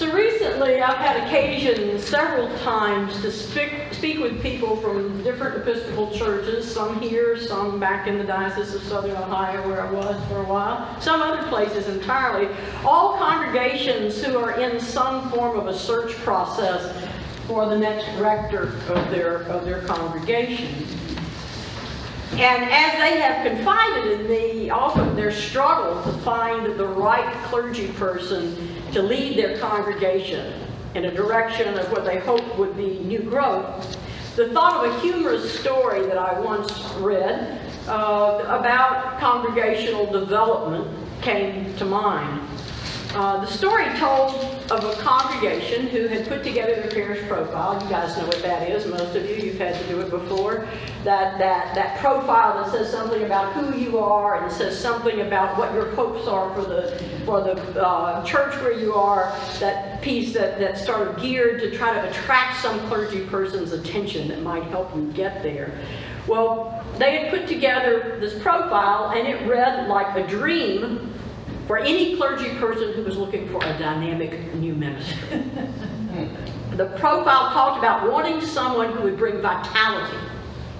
So recently I've had occasion several times to speak with people from different Episcopal churches, some here, some back in the Diocese of Southern Ohio where I was for a while, some other places entirely, all congregations who are in some form of a search process for the next rector of their congregation. And as they have confided in me, often their struggle to find the right clergy person to lead their congregation in a direction of what they hope would be new growth. The thought of a humorous story that I once read about congregational development came to mind. The story told of a congregation who had put together their parish profile. You guys know what that is, most of you. You've had to do it before. That profile that says something about who you are and says something about what your hopes are for the church where you are. That piece that's sort of geared to try to attract some clergy person's attention that might help you get there. Well, they had put together this profile and it read like a dream for any clergy person who was looking for a dynamic new ministry. The profile talked about wanting someone who would bring vitality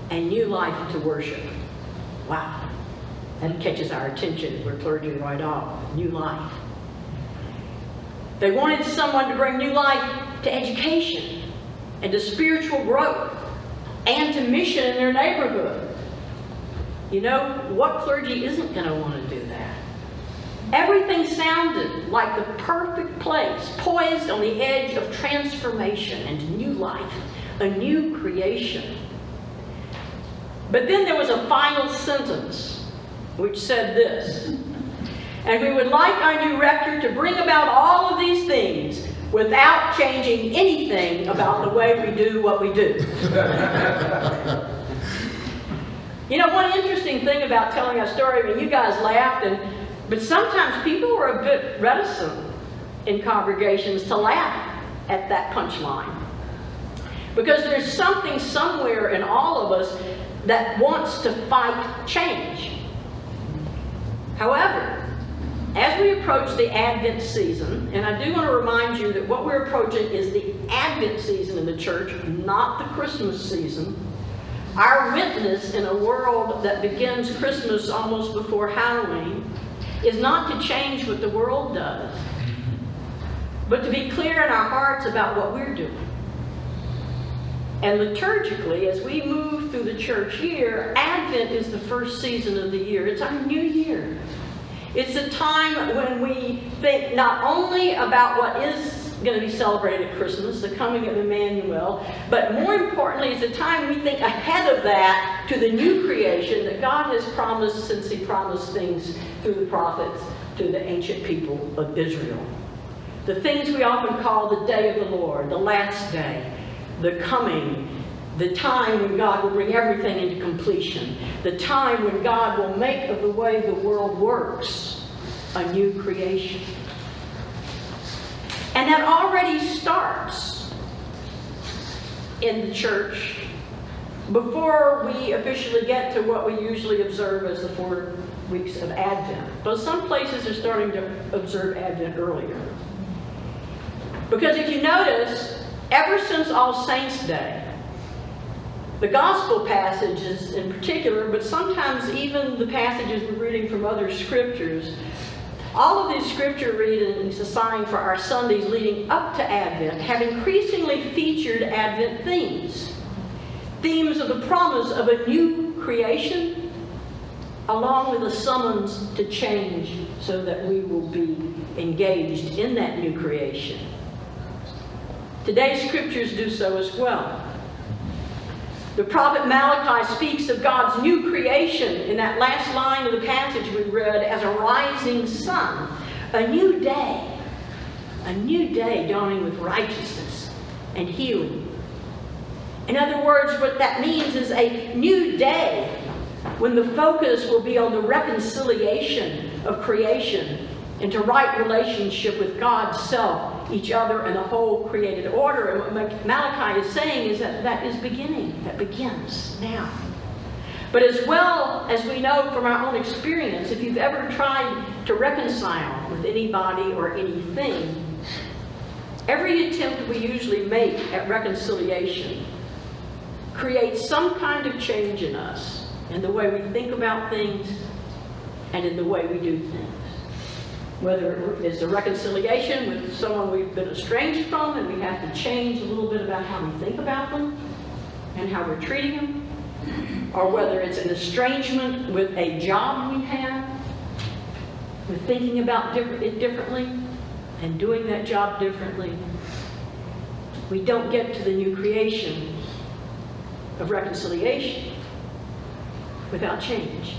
and new life to worship. Wow, that catches our attention. We're clergy right off. New life. They wanted someone to bring new life to education and to spiritual growth and to mission in their neighborhood. You know, what clergy isn't going to want to do that? Everything sounded like the perfect place, poised on the edge of transformation and new life, a new creation. But then there was a final sentence which said this: and we would like our new rector to bring about all of these things without changing anything about the way we do what we do. You know, one interesting thing about telling a story, I mean, you guys laughed, but sometimes people are a bit reticent in congregations to laugh at that punchline. Because there's something somewhere in all of us that wants to fight change. However, as we approach the Advent season, and I do want to remind you that what we're approaching is the Advent season in the church, not the Christmas season. Our witness in a world that begins Christmas almost before Halloween is not to change what the world does, but to be clear in our hearts about what we're doing. And liturgically, as we move through the church year, Advent is the first season of the year. It's our new year. It's a time when we think not only about what is going to be celebrated at Christmas, the coming of Emmanuel, but more importantly, it's a time we think ahead of that to the new creation that God has promised since He promised things through the prophets to the ancient people of Israel. The things we often call the day of the Lord, the last day, the coming, the time when God will bring everything into completion, the time when God will make of the way the world works a new creation. And that already starts in the church before we officially get to what we usually observe as the 4 weeks of Advent. But some places are starting to observe Advent earlier. Because if you notice, ever since All Saints' Day, the gospel passages in particular, but sometimes even the passages we're reading from other scriptures, all of these scripture readings assigned for our Sundays leading up to Advent have increasingly featured Advent themes. Themes of the promise of a new creation, along with a summons to change so that we will be engaged in that new creation. Today's scriptures do so as well. The prophet Malachi speaks of God's new creation in that last line of the passage we read as a rising sun, a new day dawning with righteousness and healing. In other words, what that means is a new day when the focus will be on the reconciliation of creation into right relationship with God's self, each other, and the whole created order. And what Malachi is saying is that is beginning. That begins now. But as well as we know from our own experience, if you've ever tried to reconcile with anybody or anything, Every attempt we usually make at reconciliation creates some kind of change in us, in the way we think about things and in the way we do things. Whether it's a reconciliation with someone we've been estranged from and we have to change a little bit about how we think about them and how we're treating them, or whether it's an estrangement with a job we have, we're thinking about it differently and doing that job differently. We don't get to the new creation of reconciliation without change.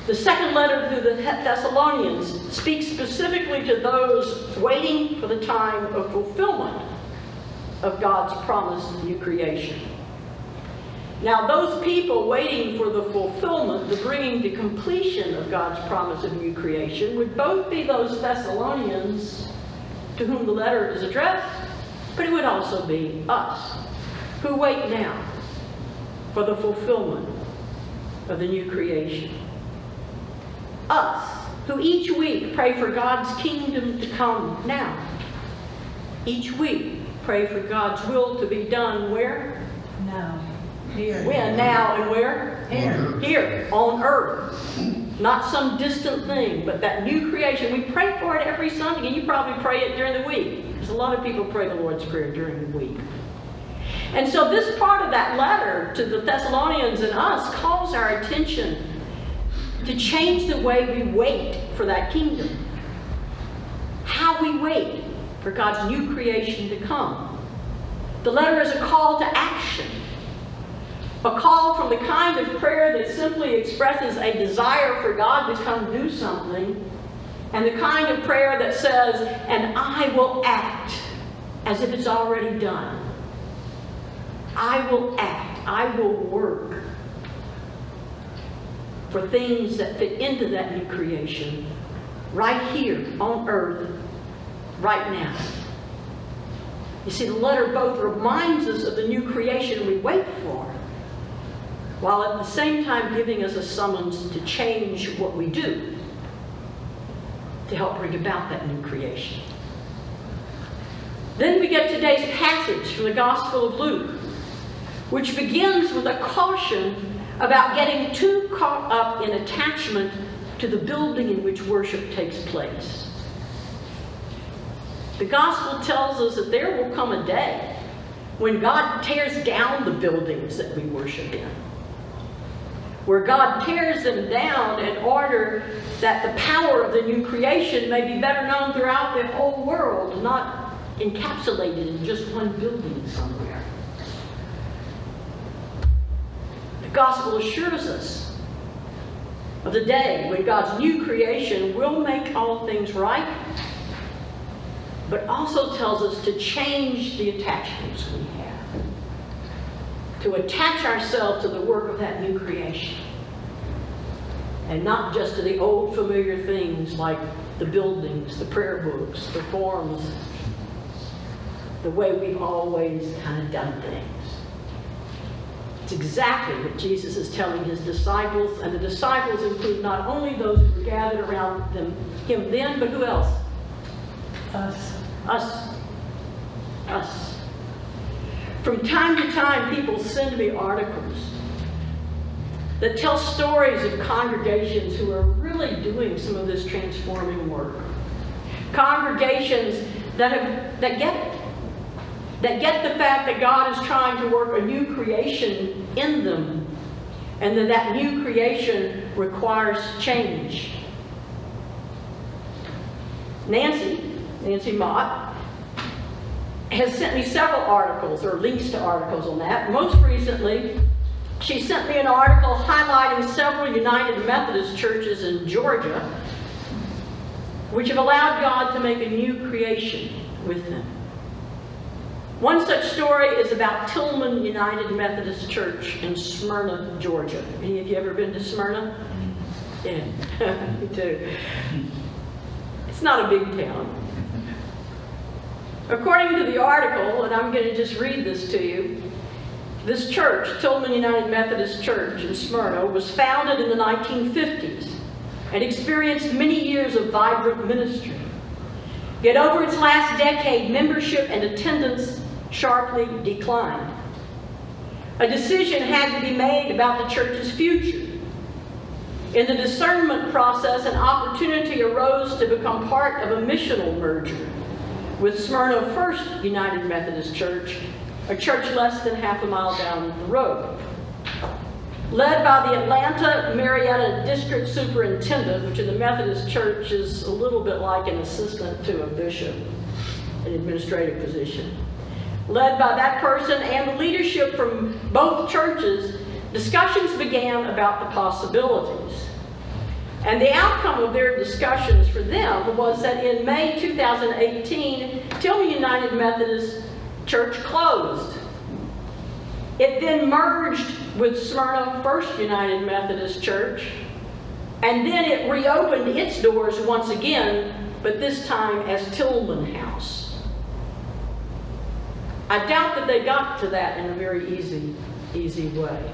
The second letter to the Thessalonians speaks specifically to those waiting for the time of fulfillment of God's promised new creation. Now, those people waiting for the fulfillment, the bringing to completion of God's promise of new creation, would both be those Thessalonians to whom the letter is addressed, but it would also be us, who wait now for the fulfillment of the new creation. Us, who each week pray for God's kingdom to come now. Each week pray for God's will to be done where? Now. Here. When? Now and where? Here. Here, on earth. Not some distant thing, but that new creation. We pray for it every Sunday, and you probably pray it during the week, because a lot of people pray the Lord's Prayer during the week. And so this part of that letter to the Thessalonians and us calls our attention to change the way we wait for that kingdom. How we wait for God's new creation to come. The letter is a call to action. A call from the kind of prayer that simply expresses a desire for God to come do something, and the kind of prayer that says, and I will act as if it's already done. I will act, I will work for things that fit into that new creation right here on earth, right now. You see, the letter both reminds us of the new creation we wait for, while at the same time giving us a summons to change what we do to help bring about that new creation. Then we get today's passage from the Gospel of Luke, which begins with a caution about getting too caught up in attachment to the building in which worship takes place. The Gospel tells us that there will come a day when God tears down the buildings that we worship in, where God tears them down in order that the power of the new creation may be better known throughout the whole world, not encapsulated in just one building somewhere. The Gospel assures us of the day when God's new creation will make all things right, but also tells us to change the attachments we have, to attach ourselves to the work of that new creation, and not just to the old familiar things like the buildings, the prayer books, the forms, the way we've always kind of done things. It's exactly what Jesus is telling his disciples, and the disciples include not only those who were gathered around him then, but who else? Us. Us. Us. From time to time, people send me articles that tell stories of congregations who are really doing some of this transforming work. Congregations that get it. That get the fact that God is trying to work a new creation in them, and that new creation requires change. Nancy Mott, has sent me several articles, or links to articles on that. Most recently, she sent me an article highlighting several United Methodist churches in Georgia which have allowed God to make a new creation with them. One such story is about Tillman United Methodist Church in Smyrna, Georgia. Any of you ever been to Smyrna? Yeah, me too. It's not a big town. According to the article, and I'm going to just read this to you, this church, Tillman United Methodist Church in Smyrna, was founded in the 1950s and experienced many years of vibrant ministry. Yet over its last decade, membership and attendance sharply declined. A decision had to be made about the church's future. In the discernment process, an opportunity arose to become part of a missional merger with Smyrna First United Methodist Church, a church less than half a mile down the road. Led by the Atlanta Marietta District Superintendent, which in the Methodist Church is a little bit like an assistant to a bishop, an administrative position. Led by that person and the leadership from both churches, discussions began about the possibilities. And the outcome of their discussions for them was that in May 2018, Tillman United Methodist Church closed. It then merged with Smyrna First United Methodist Church, and then it reopened its doors once again, but this time as Tillman House. I doubt that they got to that in a very easy way.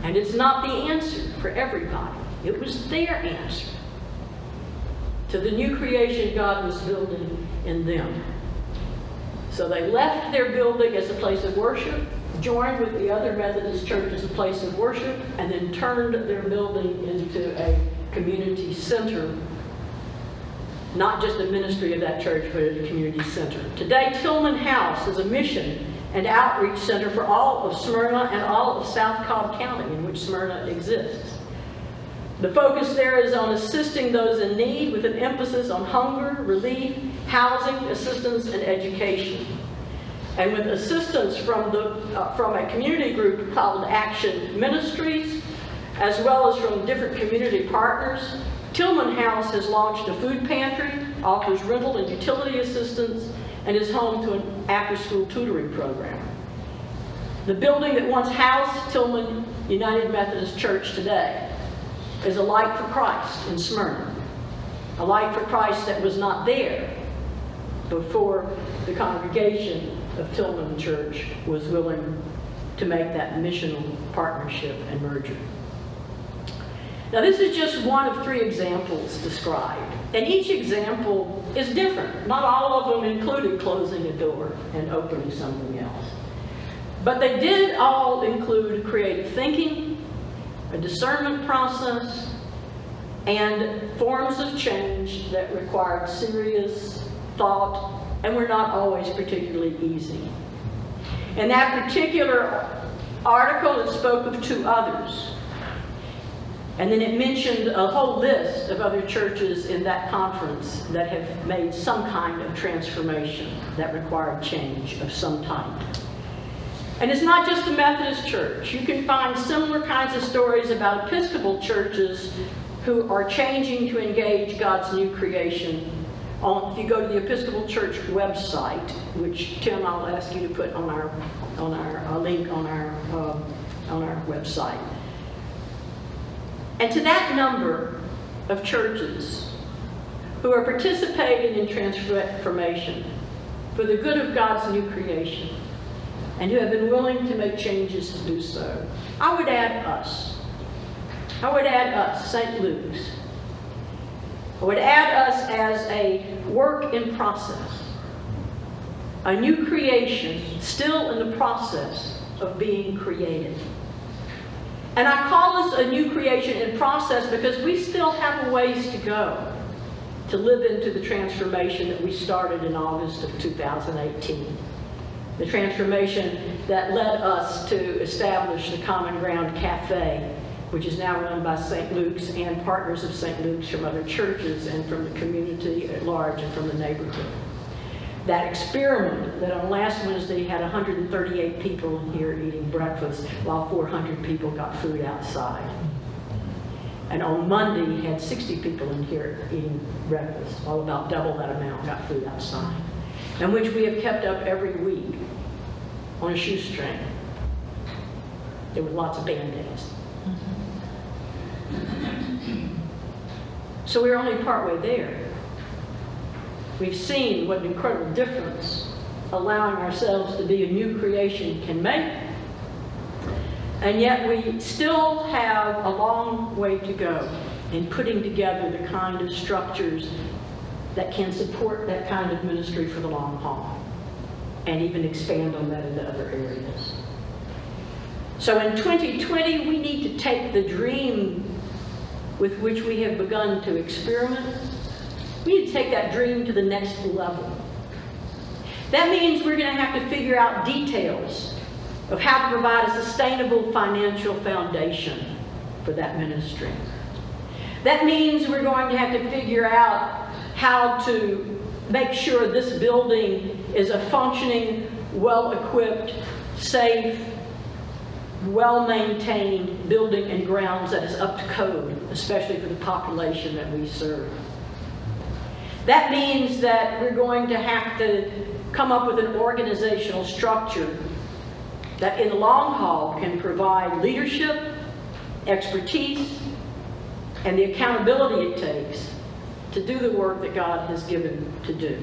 And it's not the answer for everybody. It was their answer to the new creation God was building in them. So they left their building as a place of worship, joined with the other Methodist church as a place of worship, and then turned their building into a community center. Not just a ministry of that church, but a community center. Today, Tillman House is a mission and outreach center for all of Smyrna and all of South Cobb County in which Smyrna exists. The focus there is on assisting those in need with an emphasis on hunger, relief, housing, assistance, and education. And with assistance from a community group called Action Ministries, as well as from different community partners, Tillman House has launched a food pantry, offers rental and utility assistance, and is home to an after-school tutoring program. The building that once housed Tillman United Methodist Church today is a light for Christ in Smyrna, a light for Christ that was not there before the congregation of Tillman Church was willing to make that missional partnership and merger. Now, this is just one of 3 examples described, and each example is different. Not all of them included closing a door and opening something else. But they did all include creative thinking, a discernment process, and forms of change that required serious thought and were not always particularly easy. In that particular article, it spoke of 2 others. And then it mentioned a whole list of other churches in that conference that have made some kind of transformation that required change of some type. And it's not just the Methodist Church. You can find similar kinds of stories about Episcopal churches who are changing to engage God's new creation. If you go to the Episcopal Church website, which Tim, I'll ask you to put on our link on our website. And to that number of churches who are participating in transformation for the good of God's new creation and who have been willing to make changes to do so, I would add us. I would add us, St. Luke's. I would add us as a work in process, a new creation still in the process of being created. And I call this a new creation in process because we still have a ways to go to live into the transformation that we started in August of 2018. The transformation that led us to establish the Common Ground Cafe, which is now run by St. Luke's and partners of St. Luke's from other churches and from the community at large and from the neighborhood. That experiment that on last Wednesday had 138 people in here eating breakfast while 400 people got food outside. And on Monday had 60 people in here eating breakfast while about double that amount got food outside. And which we have kept up every week on a shoestring. There were lots of Band-Aids. So we're only partway there. We've seen what an incredible difference allowing ourselves to be a new creation can make. And yet we still have a long way to go in putting together the kind of structures that can support that kind of ministry for the long haul and even expand on that into other areas. So in 2020, we need to take the dream with which we have begun to experiment. We need to take that dream to the next level. That means we're going to have to figure out details of how to provide a sustainable financial foundation for that ministry. That means we're going to have to figure out how to make sure this building is a functioning, well-equipped, safe, well-maintained building and grounds that is up to code, especially for the population that we serve. That means that we're going to have to come up with an organizational structure that in the long haul can provide leadership, expertise, and the accountability it takes to do the work that God has given to do.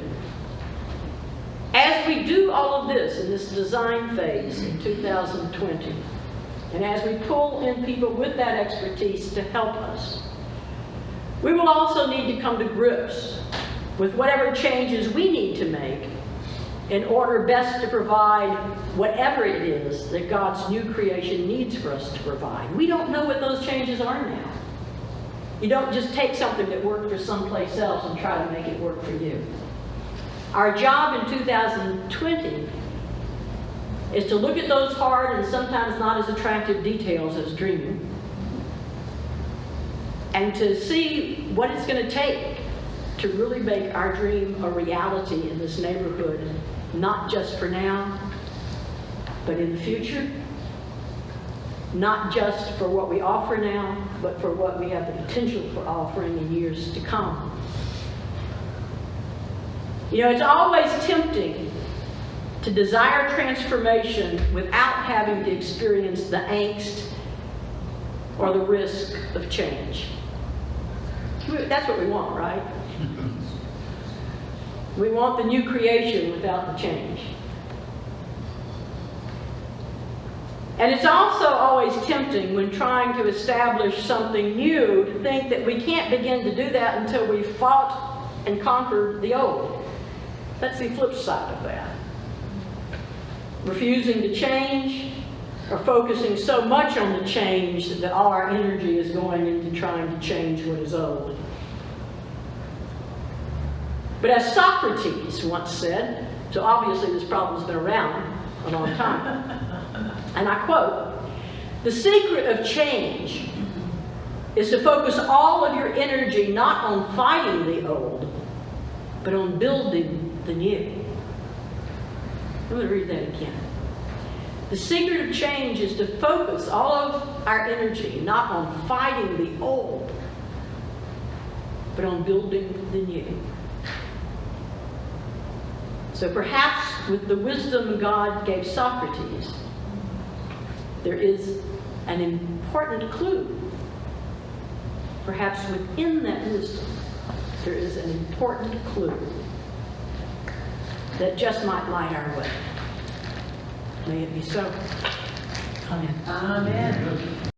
As we do all of this in this design phase in 2020, and as we pull in people with that expertise to help us, we will also need to come to grips with whatever changes we need to make in order best to provide whatever it is that God's new creation needs for us to provide. We don't know what those changes are now. You don't just take something that worked for someplace else and try to make it work for you. Our job in 2020 is to look at those hard and sometimes not as attractive details as dreaming, and to see what it's going to take to really make our dream a reality in this neighborhood, not just for now, but in the future. Not just for what we offer now, but for what we have the potential for offering in years to come. You know, it's always tempting to desire transformation without having to experience the angst or the risk of change. That's what we want, right? We want the new creation without the change. And it's also always tempting when trying to establish something new to think that we can't begin to do that until we've fought and conquered the old. That's the flip side of that. Refusing to change or focusing so much on the change that all our energy is going into trying to change what is old. But as Socrates once said, so obviously this problem's been around a long time, and I quote, "The secret of change is to focus all of your energy not on fighting the old, but on building the new." I'm going to read that again. The secret of change is to focus all of our energy not on fighting the old, but on building the new. So perhaps with the wisdom God gave Socrates, there is an important clue. Perhaps within that wisdom, there is an important clue that just might light our way. May it be so. Amen. Amen.